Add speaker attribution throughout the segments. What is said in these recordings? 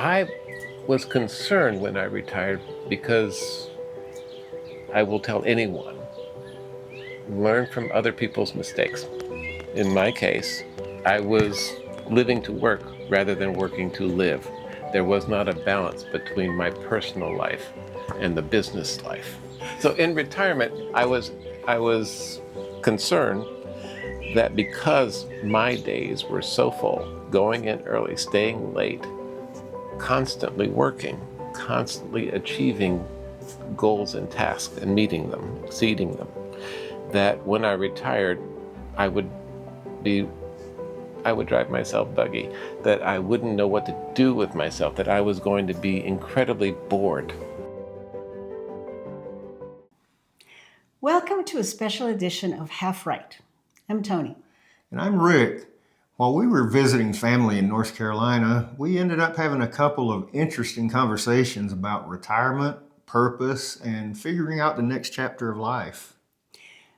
Speaker 1: I was concerned when I retired because I will tell anyone, learn from other people's mistakes. In my case, I was living to work rather than working to live. There was not a balance between my personal life and the business life. So in retirement, I was concerned that because my days were so full, going in early, staying late, constantly working, constantly achieving goals and tasks and meeting them, exceeding them, that when I retired, I would be I would drive myself buggy, that I wouldn't know what to do with myself, that I was going to be incredibly bored.
Speaker 2: Welcome to a special edition of Half Right. I'm Tony.
Speaker 3: And I'm Rick. While we were visiting family in North Carolina, we ended up having a couple of interesting conversations about retirement, purpose, and figuring out the next chapter of life.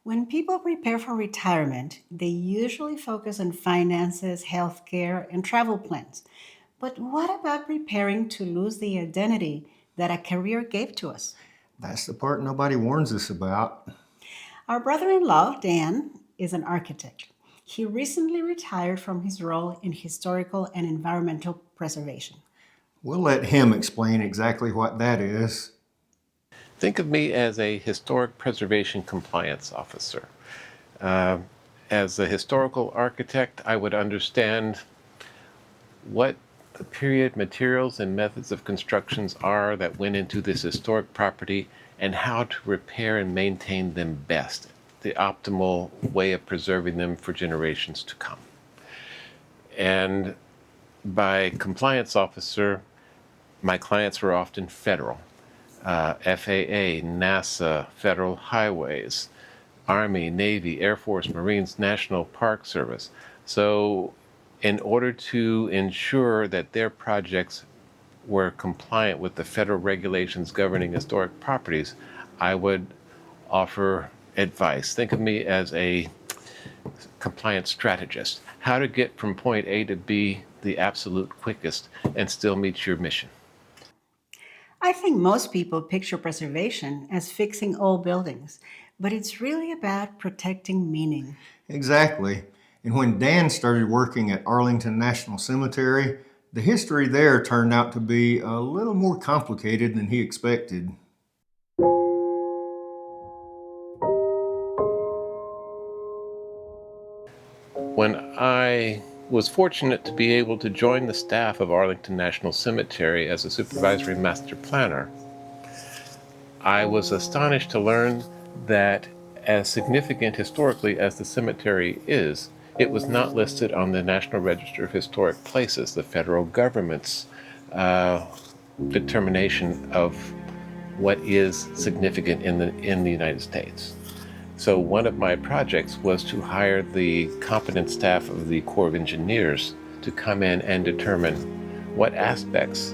Speaker 2: When people prepare for retirement, they usually focus on finances, healthcare, and travel plans. But what about preparing to lose the identity that a career gave to us?
Speaker 3: That's the part nobody warns us about.
Speaker 2: Our brother in law, Dan, is an architect. He recently retired from his role in historical and environmental preservation.
Speaker 3: We'll let him explain exactly what that is.
Speaker 1: Think of me as a historic preservation compliance officer. Uh, as a historical architect, I would understand what the period materials and methods of constructions are that went into this historic property and how to repair and maintain them best, the optimal way of preserving them for generations to come. And by compliance officer, my clients were often federal, FAA, NASA, federal highways, Army, Navy, Air Force, Marines, National Park Service. So in order to ensure that their projects were compliant with the federal regulations governing historic properties, I would offer advice. Think of me as a compliance strategist, how to get from point A to B the absolute quickest and still meet your mission.
Speaker 2: I think most people picture preservation as fixing old buildings, but it's really about protecting meaning.
Speaker 3: Exactly. And when Dan started working at Arlington National Cemetery, the history there turned out to be a little more complicated than he expected.
Speaker 1: When I was fortunate to be able to join the staff of Arlington National Cemetery as a supervisory master planner, I was astonished to learn that as significant historically as the cemetery is, it was not listed on the National Register of Historic Places, the federal government's uh, determination of what is significant in the United States. So one of my projects was to hire the competent staff of the Corps of Engineers to come in and determine what aspects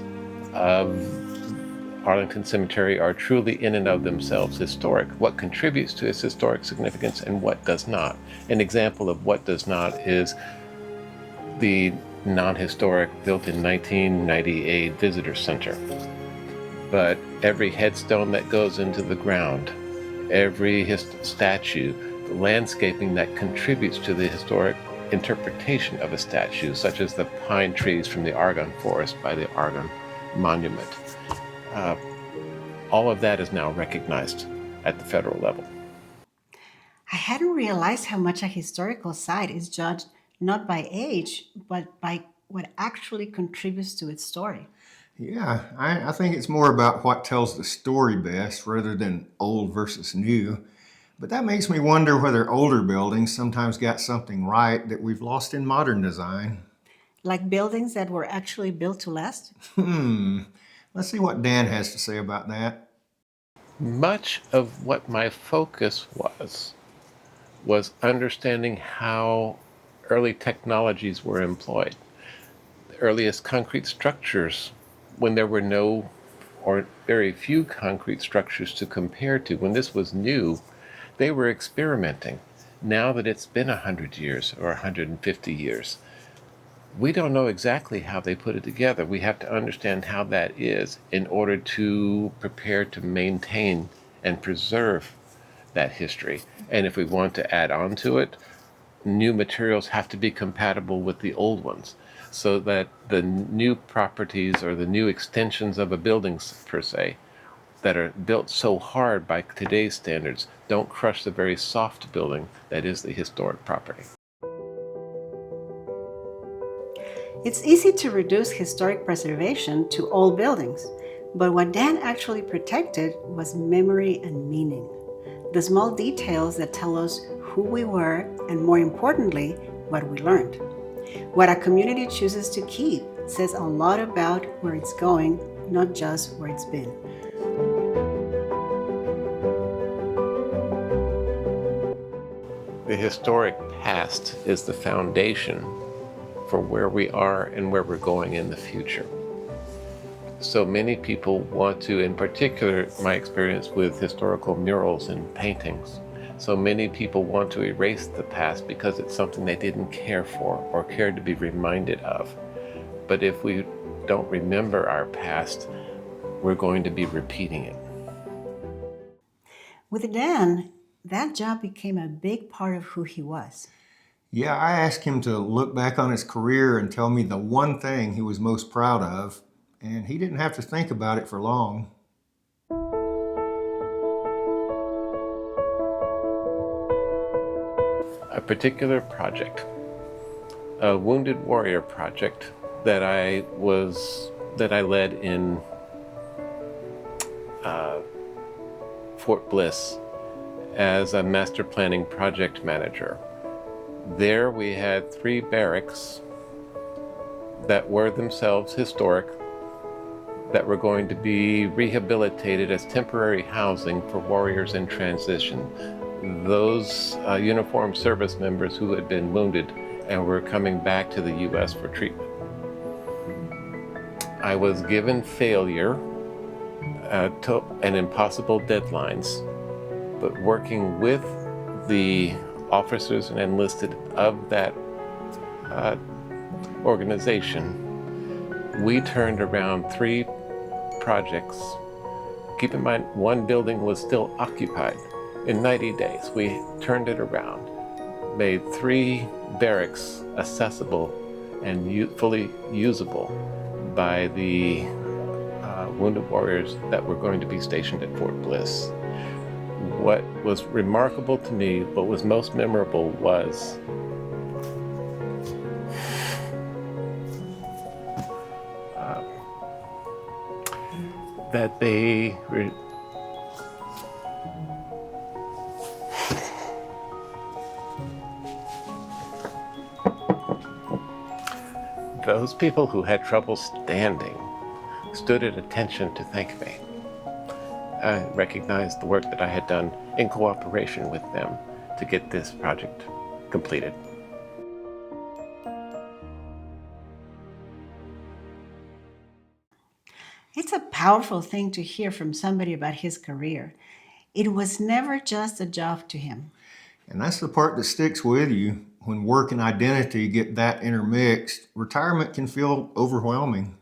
Speaker 1: of Arlington Cemetery are truly in and of themselves historic, what contributes to its historic significance and what does not. An example of what does not is the non-historic built in 1998 visitor center. But every headstone that goes into the ground, every statue, the landscaping that contributes to the historic interpretation of a statue, such as the pine trees from the Argonne Forest by the Argonne Monument. Uh, all of that is now recognized at the federal level.
Speaker 2: I hadn't realized how much a historical site is judged not by age, but by what actually contributes to its story.
Speaker 3: Yeah, I think it's more about what tells the story best rather than old versus new. But that makes me wonder whether older buildings sometimes got something right that we've lost in modern design.
Speaker 2: Like buildings that were actually built to last.
Speaker 3: Hmm, let's see what Dan has to say about that.
Speaker 1: Much of what my focus was understanding how early technologies were employed. The earliest concrete structures, when there were no or very few concrete structures to compare to, when this was new, they were experimenting. Now that it's been 100 years or 150 years, We don't know exactly how they put it together. We have to understand how that is in order to prepare to maintain and preserve that history. And if we want to add on to it, new materials have to be compatible with the old ones so that the new properties or the new extensions of a building, per se, that are built so hard by today's standards don't crush the very soft building that is the historic property.
Speaker 2: It's easy to reduce historic preservation to old buildings, but what Dan actually protected was memory and meaning. The small details that tell us who we were and, more importantly, what we learned. What a community chooses to keep says a lot about where it's going, not just where it's been.
Speaker 1: The historic past is the foundation for where we are and where we're going in the future. So many people want to, in particular, my experience with historical murals and paintings, so many people want to erase the past because it's something they didn't care for or cared to be reminded of. But if we don't remember our past, we're going to be repeating it.
Speaker 2: With Dan, that job became a big part of who he was.
Speaker 3: Yeah, I asked him to look back on his career and tell me the one thing he was most proud of, and he didn't have to think about it for long.
Speaker 1: A particular project, a Wounded Warrior project that I led in Fort Bliss as a master planning project manager. There we had 3 barracks that were themselves historic, that were going to be rehabilitated as temporary housing for warriors in transition. Those uniformed service members who had been wounded and were coming back to the U.S. for treatment. I was given failure and impossible deadlines, but working with the officers and enlisted of that organization, we turned around 3 projects. Keep in mind, 1 building was still occupied. In 90 days, we turned it around, made 3 barracks accessible and fully usable by the wounded warriors that were going to be stationed at Fort Bliss. What was remarkable to me, what was most memorable, was that those people who had trouble standing stood at attention to thank me. I recognized the work that I had done in cooperation with them to get this project completed.
Speaker 2: It's a powerful thing to hear from somebody about his career. It was never just a job to him.
Speaker 3: And that's the part that sticks with you. When work and identity get that intermixed, retirement can feel overwhelming.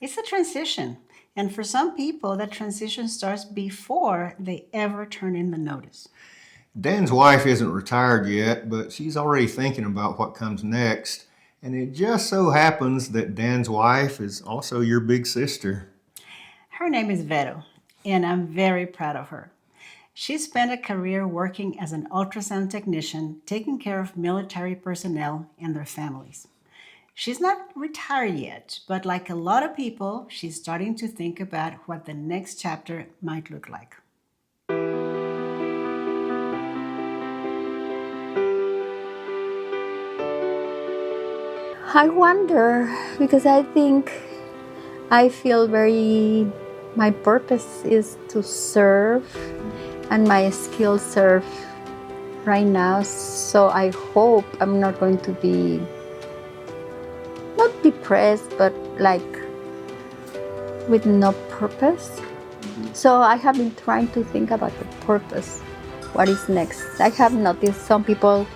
Speaker 2: It's a transition. And for some people, that transition starts before they ever turn in the notice.
Speaker 3: Dan's wife isn't retired yet, but she's already thinking about what comes next. And it just so happens that Dan's wife is also your big sister.
Speaker 2: Her name is Vero, and I'm very proud of her. She spent a career working as an ultrasound technician, taking care of military personnel and their families. She's not retired yet, but like a lot of people, she's starting to think about what the next chapter might look like.
Speaker 4: I wonder because I think I feel my purpose is to serve and my skills serve right now. So I hope I'm not going to be not depressed, but like with no purpose. So I have been trying to think about the purpose. What is next? I have noticed some people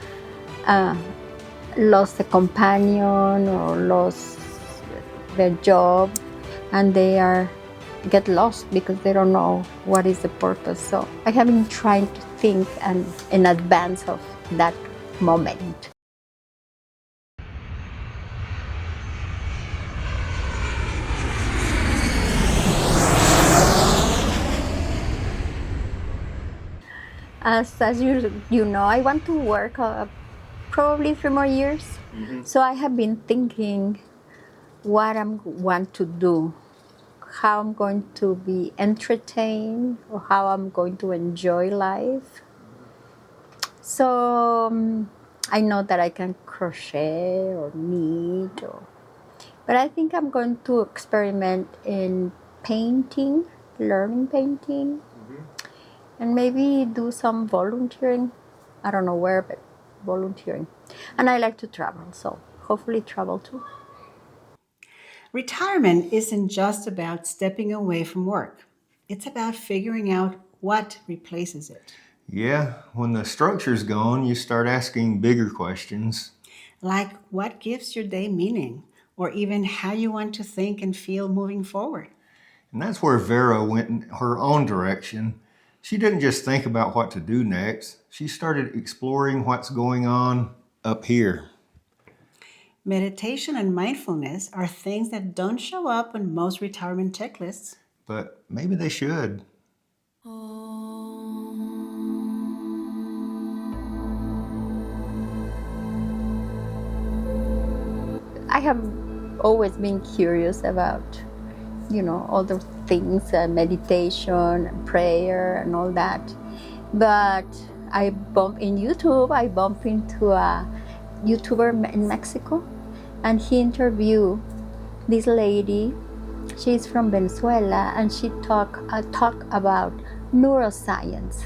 Speaker 4: lost a companion or lost their job, and they are get lost because they don't know what is the purpose. So I have been trying to think and in advance of that moment. As you know, I want to work probably 3 more years. So I have been thinking what I want to do, how I'm going to be entertained, or how I'm going to enjoy life. So I know that I can crochet or knit, but I think I'm going to experiment in painting, learning painting, and maybe do some volunteering. I don't know where, but volunteering. And I like to travel, so hopefully travel too.
Speaker 2: Retirement isn't just about stepping away from work, it's about figuring out what replaces it.
Speaker 3: Yeah, when the structure's gone, you start asking bigger questions.
Speaker 2: Like what gives your day meaning, or even how you want to think and feel moving forward.
Speaker 3: And that's where Vera went in her own direction. She didn't just think about what to do next, she started exploring what's going on up here.
Speaker 2: Meditation and mindfulness are things that don't show up on most retirement checklists.
Speaker 3: But maybe they should.
Speaker 4: I have always been curious about, all the things, meditation, and prayer, and all that. But I bump into a YouTuber in Mexico, and he interviewed this lady. She's from Venezuela, and she talk about neuroscience.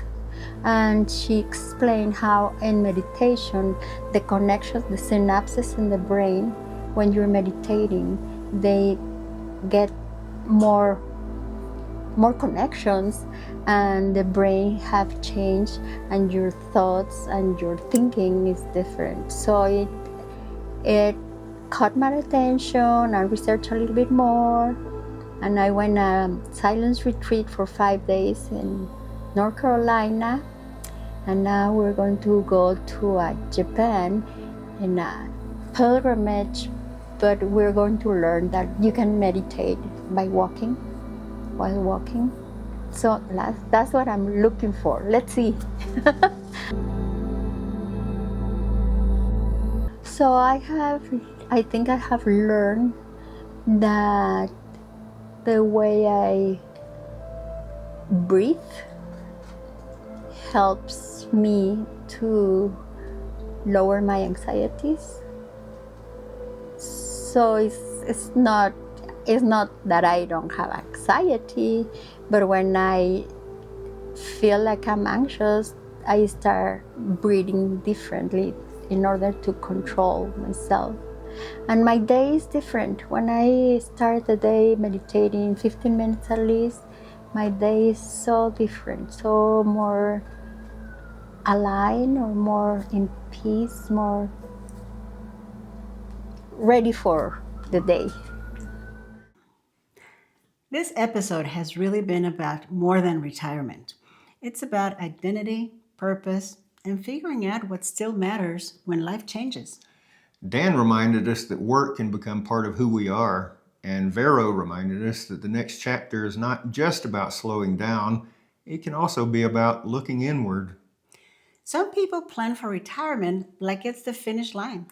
Speaker 4: And she explained how in meditation, the connections, the synapses in the brain, when you're meditating, they get more connections, and the brain have changed, and your thoughts and your thinking is different. So it caught my attention. I researched a little bit more, and I went a silence retreat for 5 days in North Carolina, and now we're going to go to Japan in a pilgrimage, but we're going to learn that you can meditate by walking, while walking. So that's what I'm looking for. Let's see. So I think I have learned that the way I breathe helps me to lower my anxieties. So it's not that I don't have anxiety, but when I feel like I'm anxious, I start breathing differently in order to control myself. And my day is different. When I start the day meditating 15 minutes at least, my day is so different, so more aligned, or more in peace, more ready for the day.
Speaker 2: This episode has really been about more than retirement. It's about identity, purpose, and figuring out what still matters when life changes.
Speaker 3: Dan reminded us that work can become part of who we are, and Vero reminded us that the next chapter is not just about slowing down, it can also be about looking inward.
Speaker 2: Some people plan for retirement like it's the finish line.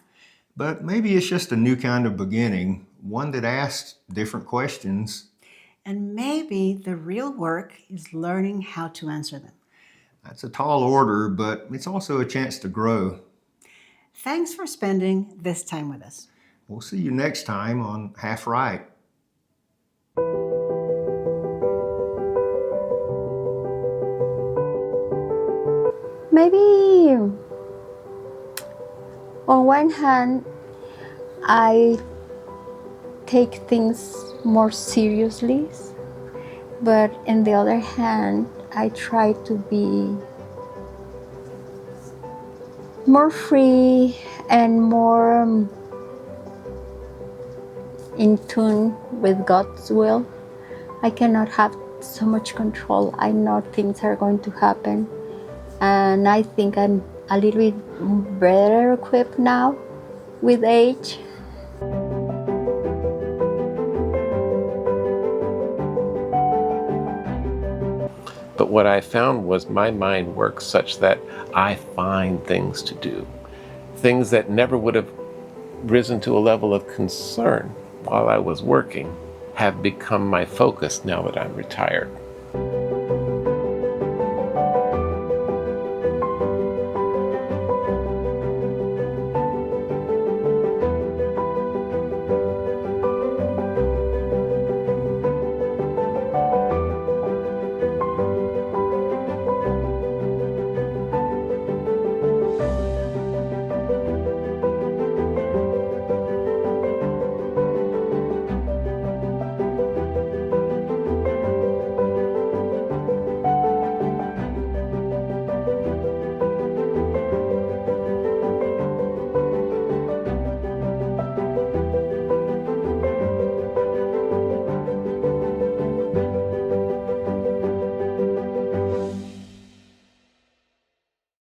Speaker 3: But maybe it's just a new kind of beginning, one that asks different questions.
Speaker 2: And maybe the real work is learning how to answer them.
Speaker 3: That's a tall order, but it's also a chance to grow.
Speaker 2: Thanks for spending this time with us.
Speaker 3: We'll see you next time on Half Right.
Speaker 4: Maybe on one hand, I take things more seriously, but on the other hand, I try to be more free and more in tune with God's will. I cannot have so much control. I know things are going to happen, and I think I'm a little bit better equipped now with age.
Speaker 1: But what I found was my mind works such that I find things to do. Things that never would have risen to a level of concern while I was working have become my focus now that I'm retired.